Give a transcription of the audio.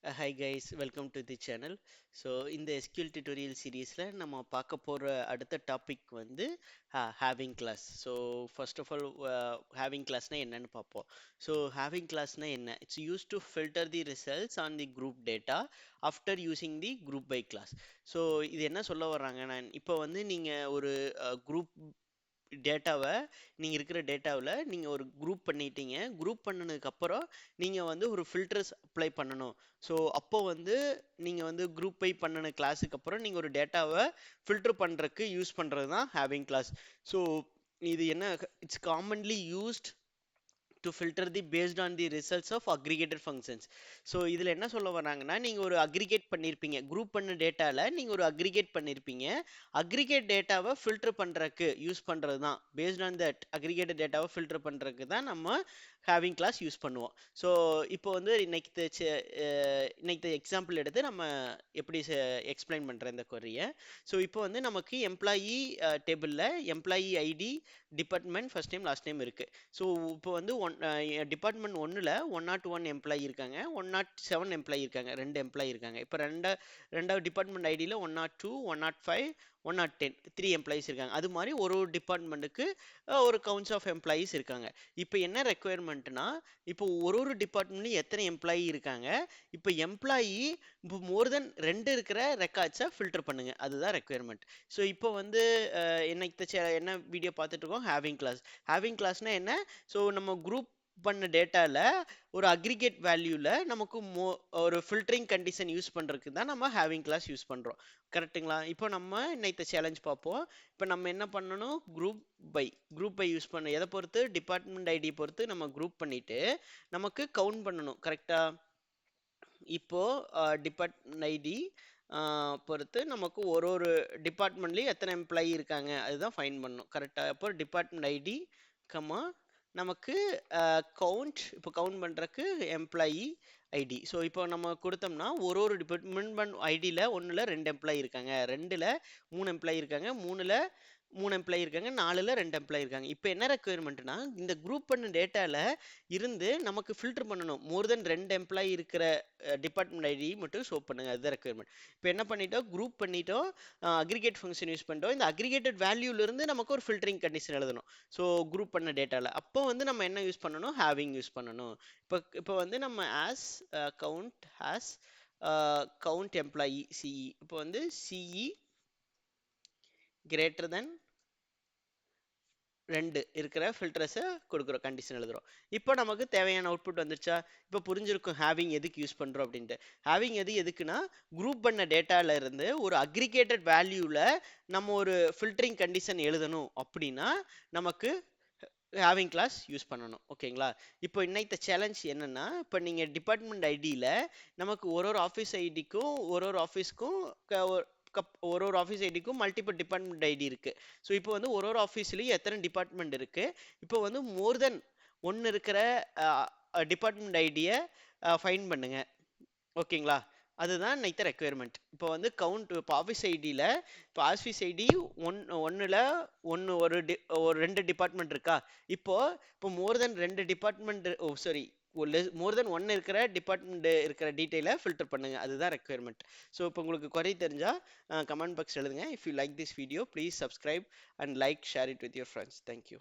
Hi guys, welcome to the channel. So இந்த SQL tutorial சீரீஸ்ல நம்ம பார்க்க போற அடுத்த டாபிக் வந்து having class. So first of all, having classனா என்னன்னு பார்ப்போம். So having classனா என்ன? It's used to filter the results on the group data after using the group by class. So இது என்ன சொல்ல வர்றாங்கன்னா இப்போ வந்து நீங்க ஒரு குரூப் டேட்டாவை நீங்கள் இருக்கிற டேட்டாவில் நீங்கள் ஒரு குரூப் பண்ணிட்டீங்க. குரூப் பண்ணினதுக்கு அப்புறம் நீங்கள் வந்து ஒரு ஃபில்டர்ஸ் அப்ளை பண்ணணும். ஸோ அப்போ வந்து நீங்கள் வந்து குரூப் பை பண்ணின கிளாஸுக்கு அப்புறம் நீங்கள் ஒரு டேட்டாவை ஃபில்டர் பண்ணுறதுக்கு யூஸ் பண்ணுறது தான் ஹேவிங் கிளாஸ். ஸோ இது என்ன, it's commonly used to filter the based on the results of aggregated functions. So இதில் என்ன சொல்ல வராங்கன்னா, நீங்கள் ஒரு அக்ரிகேட் பண்ணியிருப்பீங்க, குரூப் பண்ண டேட்டாவில் நீங்கள் ஒரு அக்ரிகேட் பண்ணியிருப்பீங்க. அக்ரிகேட் டேட்டாவை ஃபில்டர் பண்ணுறதுக்கு யூஸ் பண்ணுறது தான், பேஸ்ட் ஆன் தட் அக்ரிகேட்டட் டேட்டாவை ஃபில்டர் பண்ணுறதுக்கு தான் நம்ம ஹேவிங் கிளாஸ் யூஸ் பண்ணுவோம். ஸோ இப்போ வந்து இன்னைக்கு எக்ஸாம்பிள் எடுத்து நம்ம எப்படி எக்ஸ்பிளைன் பண்ணுறேன் இந்த கொரியை. ஸோ இப்போ வந்து நமக்கு எம்ப்ளாயி டேபிளில் employee ID, department, first name, last name இருக்குது. ஸோ இப்போ வந்து டிபார்ட்மெண்ட் ஒன்றில் 101 எம்ப்ளாயி இருக்காங்க, 107 எம்ப்ளாயி இருக்காங்க, 2 எம்ப்ளாயி இருக்காங்க. இப்போ ரெண்டாவது டிபார்ட்மெண்ட் ஐடியில் 102, 105, 110 3 எம்ப்ளாயிஸ் இருக்காங்க. அது மாதிரி ஒரு ஒரு டிபார்ட்மெண்ட்டுக்கு ஒரு கவுண்ட்ஸ் ஆஃப் எம்ப்ளாயிஸ் இருக்காங்க. இப்போ என்ன ரெக்குயர்மெண்ட்னா, இப்போ ஒரு ஒரு டிபார்ட்மெண்ட்லையும் எத்தனை எம்ப்ளாயி இருக்காங்க, இப்போ எம்ப்ளாயி இப்போ மோர் தென் 2 இருக்கிற ரெக்கார்ட்ஸை ஃபில்டர் பண்ணுங்க, அதுதான் ரெக்குயர்மெண்ட். ஸோ இப்போ வந்து என்ன வீடியோ பார்த்துட்டு இருக்கோம், ஹேவிங் கிளாஸ். ஹேவிங் கிளாஸ்னா என்ன? ஸோ நம்ம குரூப் பண்ண டேட்டால ஒரு அக்ரிகேட் வேல்யூல நமக்கு ஒரு ஃபில்டரிங் கண்டிஷன் யூஸ் பண்றதுக்கு தான் நம்ம ஹேவிங் கிளாஸ் யூஸ் பண்றோம். கரெக்ட்டுங்களா? இப்போ நம்ம இன்னைக்கு சேலஞ்ச் பார்ப்போம். இப்போ நம்ம என்ன பண்ணணும், குரூப் பை யூஸ் பண்ண, எதை பொறுத்து, டிபார்ட்மெண்ட் ஐடி பொறுத்து நம்ம குரூப் பண்ணிட்டு நமக்கு கவுண்ட் பண்ணணும். கரெக்டா? இப்போ டிபார்ட்மெண்ட் ஐடி பொறுத்து நமக்கு ஒரு ஒரு டிபார்ட்மெண்ட்லேயும் எத்தனை எம்ப்ளாயி இருக்காங்க அதுதான் ஃபைன் பண்ணணும். கரெக்டாக? அப்போ டிபார்ட்மெண்ட் ஐடி கமா நமக்கு கவுண்ட், இப்போ கவுண்ட் பண்ணுறக்கு எம்ப்ளாயி ஐடி. ஸோ இப்போ நம்ம கொடுத்தோம்னா ஒரு ஒரு டிபார்ட்மெண்ட் ஐடியில் ஒன்றில் 2 எம்ப்ளாயி இருக்காங்க, 2ல் 3 எம்ப்ளாயி இருக்காங்க, 3ல் 3 எம்ப்ளாயி இருக்காங்க, 4ல் 2 எம்ப்ளாயி இருக்காங்க. இப்போ என்ன ரெக்குயர்மெண்ட்னா, இந்த குரூப் பண்ண டேட்டாவில் இருந்து நமக்கு ஃபில்டர் பண்ணணும். மோர் தென் 2 எம்ப்ளாயி இருக்கிற டிபார்ட்மெண்ட் ஐடி மட்டும் ஷோ பண்ணுங்க, அதுதான் ரெக்குயர்மெண்ட். இப்போ என்ன பண்ணிட்டோம், குரூப் பண்ணிட்டோம், அக்ரிகேட் ஃபங்க்ஷன் யூஸ் பண்ணிட்டோம். இந்த அக்ரிகேட்டட் வேல்யூலேருந்து நமக்கு ஒரு ஃபில்டரிங் கண்டிஷன் எழுதணும். ஸோ குரூப் பண்ண டேட்டாவில் அப்போ வந்து நம்ம என்ன யூஸ் பண்ணணும், ஹேவிங் யூஸ் பண்ணணும். இப்போ வந்து நம்ம ஆஸ் கவுண்ட் எம்ப்ளாயி சிஇ, இப்போ வந்து சிஇ கிரேட்டர் தென் 2 இருக்கிற ஃபில்டர்ஸை கொடுக்குறோம், கண்டிஷன் எழுதுறோம். இப்போ நமக்கு தேவையான அவுட்புட் வந்துருச்சா? இப்போ புரிஞ்சிருக்கும் ஹேவிங் எதுக்கு யூஸ் பண்ணுறோம் அப்படின்ட்டு. ஹேவிங் எதுக்குன்னா, குரூப் பண்ண டேட்டால இருந்து ஒரு அக்ரிகேட்டட் வேல்யூவில் நம்ம ஒரு ஃபில்டரிங் கண்டிஷன் எழுதணும் அப்படின்னா நமக்கு ஹேவிங் கிளாஸ் யூஸ் பண்ணணும். ஓகேங்களா? இப்போ இன்னைக்கு சேலஞ்ச் என்னன்னா, இப்போ நீங்கள் டிபார்ட்மெண்ட் ஐடியில் நமக்கு ஒரு ஒரு ஆஃபீஸ் ஐடிக்கும் ஒரு ஆஃபீஸ்க்கும் ஒரு ஒரு ஆஃபீஸ் ஐடிக்கும் மல்டிபிள் டிபார்ட்மெண்ட் ஐடி இருக்கு. ஸோ இப்போ வந்து ஒரு ஒரு ஆஃபீஸ்லையும் எத்தனை டிபார்ட்மெண்ட் இருக்கு, இப்போ வந்து மோர் தென் ஒன்று இருக்கிற டிபார்ட்மெண்ட் ஐடியை ஃபைன் பண்ணுங்க. ஓகேங்களா? அதுதான் இன்னைக்கு ரெக்குயர்மெண்ட். இப்போ வந்து கவுண்ட், இப்போ ஆஃபீஸ் ஐடியில், இப்போ ஆஃபீஸ் ஐடி ஒன்றில் ஒரு 2 டிபார்ட்மெண்ட் இருக்கா, இப்போ மோர் தென் 2 டிபார்ட்மெண்ட், சாரி, மோர் தென் 1 இருக்கிற டிபார்ட்மெண்ட் இருக்கிற டீட்டெயிலை ஃபில்டர் பண்ணுங்க, அதுதான் ரெக்குயர்மெண்ட். ஸோ இப்போ உங்களுக்கு குறை தெரிஞ்சா கமெண்ட் பாக்ஸ் எழுதுங்க. If you like this video please subscribe and like, share it with your friends. Thank you.